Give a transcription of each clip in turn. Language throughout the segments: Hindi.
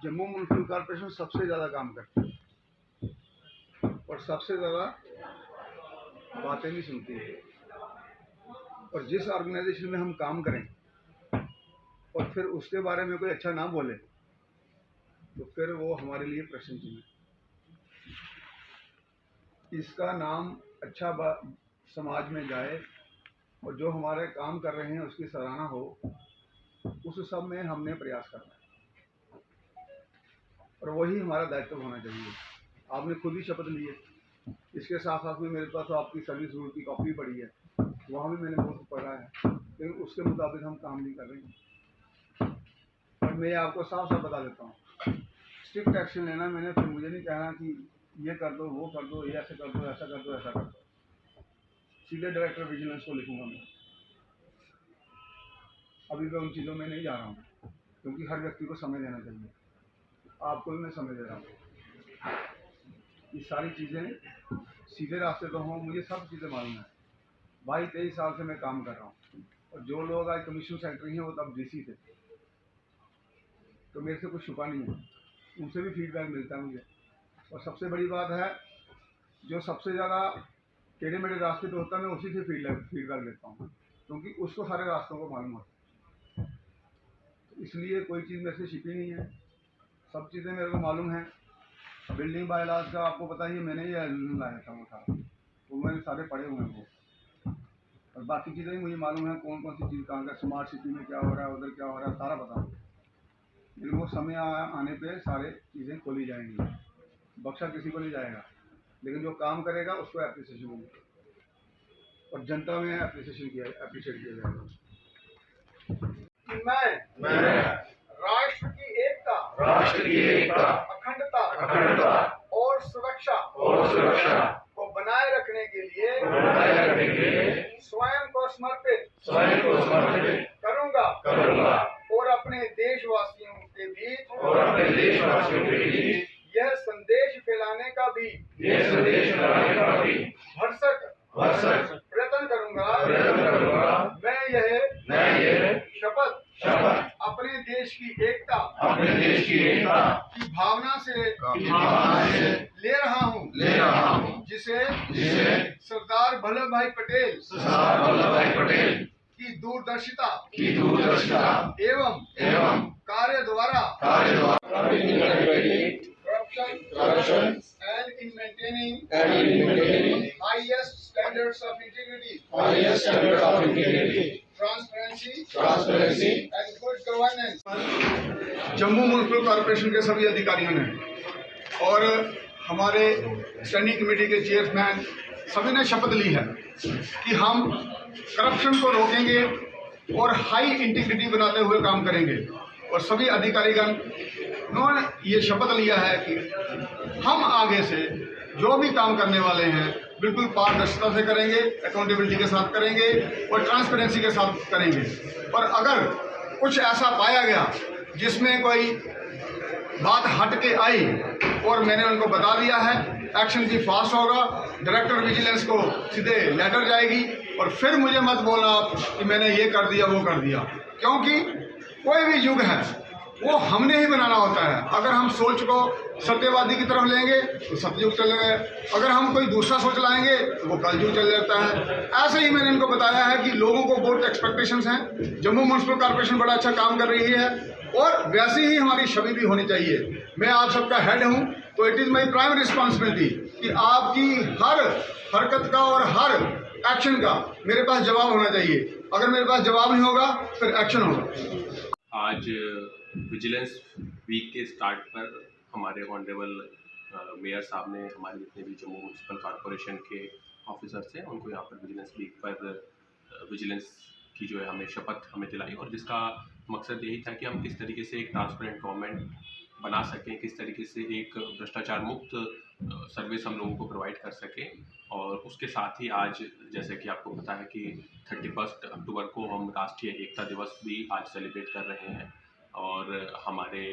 जम्मू म्यूनसिपल कॉर्पोरेशन सबसे ज़्यादा काम करती है और सबसे ज़्यादा बातें भी सुनती है। और जिस ऑर्गेनाइजेशन में हम काम करें और फिर उसके बारे में कोई अच्छा ना बोले तो फिर वो हमारे लिए प्रश्न चिन्ह है। इसका नाम अच्छा समाज में जाए और जो हमारे काम कर रहे हैं उसकी सराहना हो, उस सब में हमने प्रयास करना है और वही हमारा दायित्व होना चाहिए। आपने खुद ही शपथ ली है। इसके साथ साथ में मेरे पास तो आपकी सर्विस रूल की कॉपी पड़ी है, वहाँ भी मैंने बहुत पढ़ा है, लेकिन उसके मुताबिक हम काम नहीं कर रहे हैं। और मैं आपको साफ साफ बता देता हूँ, स्ट्रिक्ट एक्शन लेना मैंने, फिर मुझे नहीं कहना कि ये कर दो, वो कर दो, ये ऐसे कर दो, ऐसा कर दो, ऐसा कर दो। सीधे डायरेक्टर विजिलेंस को लिखूंगा मैं। अभी मैं उन चीज़ों में नहीं जा रहा हूँ, क्योंकि हर व्यक्ति को समय देना चाहिए। आपको भी मैं समय दे रहा हूँ। ये सारी चीज़ें सीधे रास्ते तो हों, मुझे सब चीज़ें मालूम है। 22-23 साल से मैं काम कर रहा हूँ और जो लोग आज कमीशन सेक्रेटरी हैं वो तब डीसी थे, तो मेरे से कुछ छुपा नहीं है, उनसे भी फीडबैक मिलता है मुझे। और सबसे बड़ी बात है, जो सबसे ज़्यादा टेढ़े मेढ़े रास्ते पे होता है मैं उसी से फीडबैक लेता हूँ, क्योंकि उसको सारे रास्तों को मालूम होता है। तो इसलिए कोई चीज़ मेरे से छिपी नहीं है, सब चीज़ें मेरे को मालूम है। बिल्डिंग बाय लॉज का आपको पता ही है, मैंने ही लाया था वो था, तो मैंने सारे पढ़े हुए हैं वो। और बाकी चीज़ें भी मुझे मालूम है, कौन कौन सी चीज़ कहाँ का, स्मार्ट सिटी में क्या हो रहा है, उधर क्या हो रहा है, सारा पता है। लेकिन वो समय आने पे सारे चीज़ें खोली जाएंगी, बख्शा किसी को नहीं जाएगा, लेकिन जो काम करेगा उसको एप्रिसिएशन मिलेगा और जनता में अप्रिशिएट किया जाएगा। मैं राष्ट्र की एकता, अखंडता और सुरक्षा को बनाए रखने के लिए स्वयं को समर्पित करूंगा और अपने देशवासियों के बीच यह संदेश फैलाने का भी भरसक प्रयत्न करूंगा। मैं यह शपथ अपने देश की एकता की भावना से ले रहा हूँ, जिसे सरदार वल्लभ भाई पटेल की दूरदर्शिता एवं कार्य द्वारा corruption and in maintaining highest standards of integrity, transparency and good governance। Jammu municipal corporation के सभी अधिकारियों ने और हमारे स्टैंडिंग कमेटी के चेयरमैन सभी ने शपथ ली है कि हम करप्शन को रोकेंगे और हाई इंटीग्रिटी बनाते हुए काम करेंगे। और सभी अधिकारीगण उन्होंने ये शपथ लिया है कि हम आगे से जो भी काम करने वाले हैं बिल्कुल पारदर्शिता से करेंगे, अकाउंटेबिलिटी के साथ करेंगे और ट्रांसपेरेंसी के साथ करेंगे। और अगर कुछ ऐसा पाया गया जिसमें कोई बात हट के आई और मैंने उनको बता दिया है, एक्शन भी फास्ट होगा, डायरेक्टर विजिलेंस को सीधे लेटर जाएगी और फिर मुझे मत बोलना कि मैंने ये कर दिया वो कर दिया, क्योंकि कोई भी युग है वो हमने ही बनाना होता है। अगर हम सोच को सत्यवादी की तरफ लेंगे तो सतयुग चलेगा, अगर हम कोई दूसरा सोच लाएंगे तो वो कलयुग चल जाता है। ऐसे ही मैंने इनको बताया है कि लोगों को बहुत एक्सपेक्टेशंस हैं। जम्मू म्यूनसिपल कॉर्पोरेशन बड़ा अच्छा काम कर रही है और वैसी ही हमारी छवि भी होनी चाहिए। मैं आप सबका हेड हूँ, तो it is my primary responsibility कि आपकी हर हरकत का और हर एक्शन का मेरे पास जवाब होना चाहिए। अगर मेरे पास जवाब नहीं होगा फिर एक्शन होगा। आज विजिलेंस वीक के स्टार्ट पर हमारे ऑनरेबल मेयर साहब ने हमारे जितने भी जम्मू म्यूनसिपल कॉरपोरेशन के ऑफिसर्स हैं उनको यहाँ पर विजिलेंस वीक पर विजिलेंस की जो है हमें शपथ हमें दिलाई, और जिसका मकसद यही था कि हम किस तरीके से एक ट्रांसपेरेंट गवर्नमेंट बना सकें, किस तरीके से एक भ्रष्टाचार मुक्त सर्विस हम लोगों को प्रोवाइड कर सकें। और उसके साथ ही आज जैसे कि आपको पता है कि 31 अक्टूबर को हम राष्ट्रीय एकता दिवस भी आज सेलिब्रेट कर रहे हैं और हमारे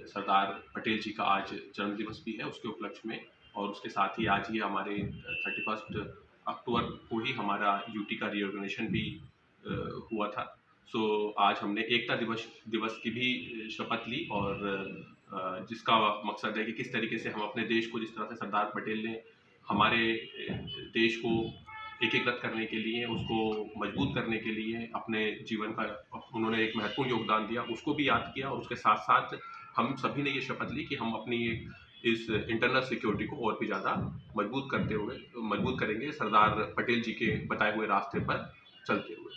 सरदार पटेल जी का आज जन्मदिवस भी है उसके उपलक्ष्य में। और उसके साथ ही आज ही हमारे 31 अक्टूबर को ही हमारा यूटी का रीऑर्गेनाइजेशन भी हुआ था। सो आज हमने एकता दिवस की भी शपथ ली और जिसका मकसद है कि किस तरीके से हम अपने देश को, जिस तरह से सरदार पटेल ने हमारे देश को एकीकृत करने के लिए, उसको मजबूत करने के लिए अपने जीवन का उन्होंने एक महत्वपूर्ण योगदान दिया, उसको भी याद किया। और उसके साथ साथ हम सभी ने ये शपथ ली कि हम अपनी इस इंटरनल सिक्योरिटी को और भी ज़्यादा मजबूत करेंगे सरदार पटेल जी के बताए हुए रास्ते पर चलते हुए।